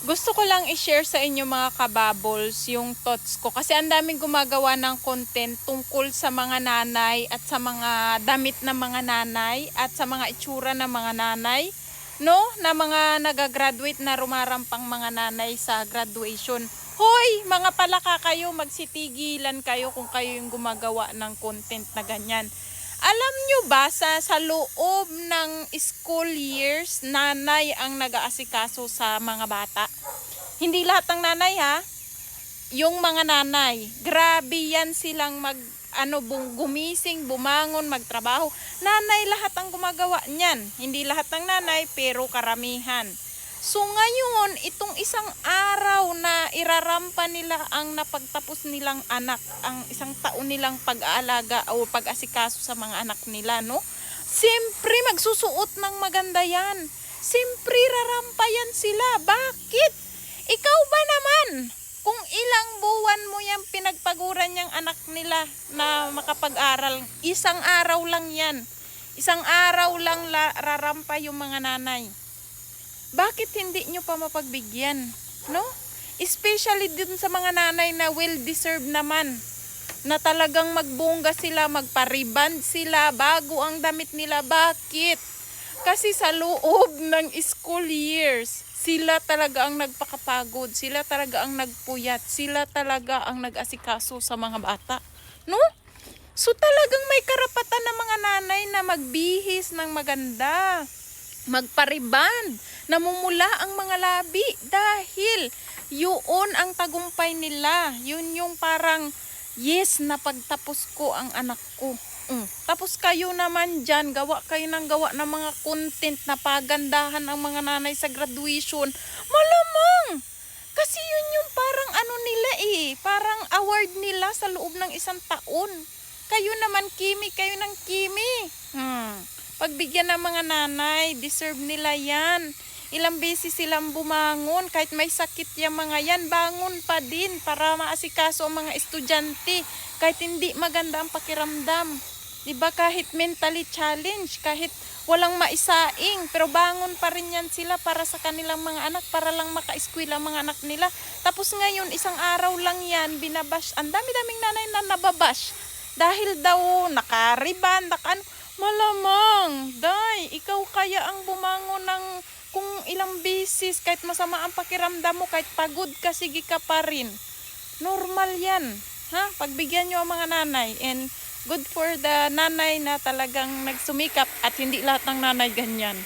Gusto ko lang i-share sa inyo mga kababols yung thoughts ko kasi ang daming gumagawa ng content tungkol sa mga nanay at sa mga damit ng mga nanay at sa mga itsura ng mga nanay, no? Na mga nagagraduate na rumarampang mga nanay sa graduation. Hoy, mga palaka kayo, magsitigilan kayo kung kayo yung gumagawa ng content na ganyan. Alam nyo ba sa loob ng school years, nanay ang nag-aasikaso sa mga bata? Hindi lahat ng nanay ha, yung mga nanay, grabe yan silang gumising, bumangon, magtrabaho. Nanay lahat ang gumagawa niyan. Hindi lahat ng nanay pero karamihan. So ngayon, itong isang araw na irarampa nila ang napagtapos nilang anak, ang isang taon nilang pag-aalaga o pag-asikaso sa mga anak nila, no? Siyempre magsusuot ng maganda yan. Siyempre rarampa yan sila. Bakit? Ikaw ba naman? Kung ilang buwan mo yung pinagpaguran yung anak nila na makapag-aral, isang araw lang yan. Isang araw lang rarampa yung mga nanay. Bakit hindi nyo pa mapagbigyan? No? Especially dun sa mga nanay na well-deserved naman. Na talagang magbongga sila, magpariband sila bago ang damit nila. Bakit? Kasi sa loob ng school years, sila talaga ang nagpakapagod. Sila talaga ang nagpuyat. Sila talaga ang nag-asikaso sa mga bata. No? So talagang may karapatan ng mga nanay na magbihis ng maganda. Magpariband, namumula ang mga labi dahil yun ang tagumpay nila. Yun yung parang, yes, napagtapos ko ang anak ko. Tapos kayo naman dyan, gawa kayo ng mga content na pagandahan ang mga nanay sa graduation. Malamang! Kasi yun yung parang nila parang award nila sa loob ng isang taon. Kayo naman, Kimi, kayo ng Kimi. Pagbigyan ng mga nanay, deserve nila yan. Ilang beses silang bumangon, kahit may sakit yung mga yan, bangon pa din para maasikaso ang mga estudyante. Kahit hindi maganda ang pakiramdam. Diba, kahit mentally challenge, kahit walang maisaing, pero bangon pa rin yan sila para sa kanilang mga anak, para lang maka-eskwela ang mga anak nila. Tapos ngayon, isang araw lang yan, binabash. Ang dami-daming nanay na nababash. Dahil daw nakariban, malamang, day, ikaw kaya ang bumangon ng kung ilang bisis, kahit masama ang pakiramdam mo, kahit pagod ka, sige ka pa rin. Normal yan. Ha? Pagbigyan nyo ang mga nanay. And good for the nanay na talagang nagsumikap at hindi lahat ng nanay ganyan.